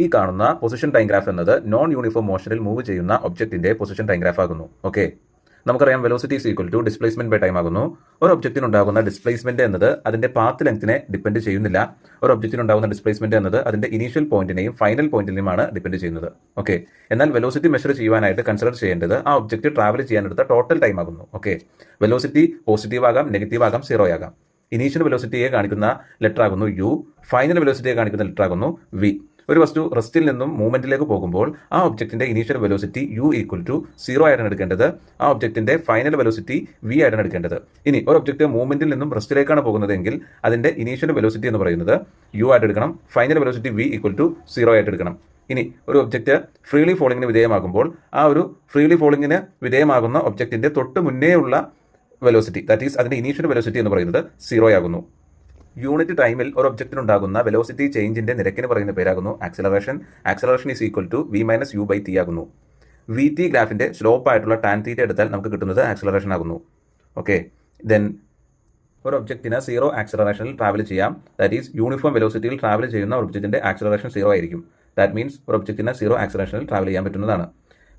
ഈ കാണുന്ന position time graph എന്നത് നോൺ യൂണിഫോം മോഷനിൽ മൂവ് ചെയ്യുന്ന ഒബ്ജക്റ്റിന്റെ പൊസിഷൻ ടൈം ഗ്രാഫ് ആകുന്നു. ഓക്കെ, നമുക്കറിയാം velocity is equal to displacement by time ആകുന്നു. ഒരു ഒബ്ജക്റ്റിന് ഉണ്ടാകുന്ന ഡിസ്പ്ലേസ്മെന്റ് എന്നത് അതിന്റെ പാത്ത് ലെങ്ത്തിനെ ഡിപ്പെൻഡ് ചെയ്യുന്നില്ല. ഒരു ഒബ്ജക്റ്റിന് ഉണ്ടാകുന്ന ഡിസ്പ്ലേസ്മെന്റ് എന്നത് അതിന്റെ ഇനീഷ്യൽ പോയിന്റിനെയും ഫൈനൽ പോയിന്റിനെയുമാണ് ഡിപ്പെൻഡ് ചെയ്യുന്നത്. ഓക്കെ, എന്നാൽ വെലോസിറ്റി മെഷർ ചെയ്യുവാനായിട്ട് കൺസിഡർ ചെയ്യേണ്ടത് ആ ഒബ്ജക്റ്റ് ട്രാവൽ ചെയ്യാനെടുത്ത ടോട്ടൽ ടൈം ആകുന്നു. ഓക്കെ, വെലോസിറ്റി പോസിറ്റീവ് ആകാം, നെഗറ്റീവ് ആകാം, സീറോ ആകാം. ഇനീഷ്യൽ വെലോസിറ്റിയെ കാണിക്കുന്ന ലെറ്റർ ആകുന്നു യു, ഫൈനൽ വെലോസിറ്റിയെ കാണിക്കുന്ന ലെറ്റർ ആകുന്നു വി. ഒരു വസ്തു റെസ്റ്റിൽ നിന്നും മൂവ്മെന്റിലേക്ക് പോകുമ്പോൾ ആ ഒബ്ജക്റ്റിന്റെ initial velocity u equal to 0 ആയിട്ടാണ് എടുക്കേണ്ടത്. ആ ഒബ്ജക്റ്റിന്റെ ഫൈനൽ വെലോസിറ്റി വി ആയിട്ടാണ് എടുക്കേണ്ടത്. ഇനി ഒരു ഒബ്ജക്റ്റ് മൂവ്മെന്റിൽ നിന്നും റെസ്റ്റിലേക്കാണ് പോകുന്നതെങ്കിൽ അതിന്റെ ഇനീഷ്യൽ വെലോസിറ്റി എന്ന് പറയുന്നത് യു ആയിട്ട് എടുക്കണം, final velocity v equal to 0 ആയിട്ട് എടുക്കണം. ഇനി ഒരു ഒബ്ജക്റ്റ് ഫ്രീലി ഫോളിങ്ങിന് വിധേയമാകുമ്പോൾ ആ ഒരു ഫ്രീലി ഫോളിങ്ങിന് വിധേയമാകുന്ന ഒബ്ജക്റ്റിന്റെ തൊട്ട് മുന്നേ ഉള്ള വെലോസിറ്റി, ദാറ്റ് ഈസ് അതിന്റെ ഇനീഷ്യൽ വെലോസിറ്റി എന്ന് പറയുന്നത് 0 ആകുന്നു. യൂണിറ്റ് ടൈമിൽ ഒരു ഒബ്ജക്റ്റിനുണ്ടാകുന്ന വെലോസിറ്റി ചേഞ്ചിന്റെ നിരക്കിന് പറയുന്ന പേരാകുന്നു acceleration. Acceleration is equal to v minus u by t ആകുന്നു. വി ടി ഗ്രാഫിന്റെ സ്ലോപ്പ് ആയിട്ടുള്ള ടാൻ തീറ്റ എടുത്താൽ നമുക്ക് കിട്ടുന്നത് ആക്സലറേഷൻ ആകുന്നു. ഓക്കെ, ദെൻ ഒരു ഒബ്ജക്റ്റിന് 0 ആക്സലറേഷനിൽ ട്രാവൽ ചെയ്യാം. ദാറ്റ് ഈസ് യൂണിഫോം വെലോസിറ്റിയിൽ ട്രാവൽ ചെയ്യുന്ന ഒബ്ജക്റ്റിന്റെ ആക്സലറേഷൻ 0 ആയിരിക്കും. ദാറ്റ് മീൻസ് ഒരു ഒബ്ജക്റ്റിന് 0 ആക്സലറേഷനിൽ ട്രാവൽ ചെയ്യാൻ പറ്റുന്നതാണ്.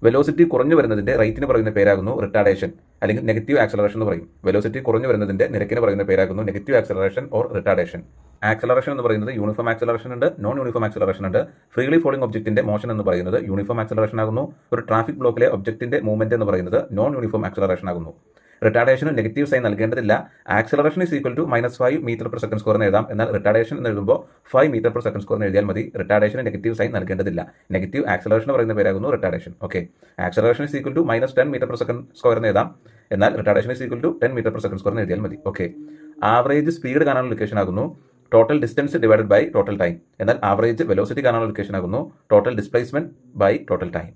വെലോസിറ്റി കുറഞ്ഞു വരുന്നതിന്റെ റേറ്റിന് പറയുന്ന പേരാകുന്നു റിട്ടാർഡേഷൻ അല്ലെങ്കിൽ നെഗറ്റീവ് ആക്സലറേഷൻ എന്ന് പറയും. വെലോസിറ്റി കുറഞ്ഞു വരുന്നതിന്റെ നിരക്കിന് പറയുന്ന പേരാകുന്നു negative acceleration or retardation. Acceleration എന്ന് പറയുന്നത് യൂണിഫോം ആക്സലറേഷൻ ഉണ്ട്, നോൺ യൂണിഫോം ആക്സലറേഷൻ ഉണ്ട്. ഫ്രീലി ഫോളിംഗ് ഒബ്ജക്റ്റിന്റെ മോഷൻ എന്ന് പറയുന്നത് യൂണിഫോം ആക്സലറേഷൻ ആകുന്നു. ഒരു ട്രാഫിക് ബ്ലോക്കിലെ ഒബ്ജക്റ്റിന്റെ മൂവ്മെന്റ് എന്ന് പറയുന്നത് നോൺ യൂണിഫോം ആക്സലറേഷൻ ആകുന്നു. റിട്ടാർഡേഷന് നെഗറ്റീവ് സൈൻ നൽകേണ്ടതില്ല. Acceleration is equal to -5 metre per second square എന്ന് എഴുതാം. എന്നാൽ റിട്ടാർഡേഷൻ എന്ന് എഴുതുമ്പോൾ 5 മീറ്റർ പെർ സെക്കൻഡ് സ്ക്വയർ എന്ന് എഴുതിയാൽ മതി. റിട്ടാർഡേഷന് നെഗറ്റീവ് സൈൻ നൽകേണ്ടതില്ല. നെഗറ്റീവ് ആക്സലറേഷൻ പറയുന്ന പേരാകുന്നു retardation. Okay, acceleration is equal to -10 metre per second square എന്ന് എഴുതാം. എന്നാൽ retardation is equal to 10 metre per second square എന്ന് എഴുതിയാൽ മതി. ഓക്കെ, ആവറേജ് സ്പീഡ് കാണാനുള്ള ഇക്വേഷൻ ആകുന്നു total distance divided by total time. എന്നാൽ ആവറേജ് വെലോസിറ്റി കാണാനുള്ള ഇക്വേഷൻ ആകുന്നു total displacement by total time.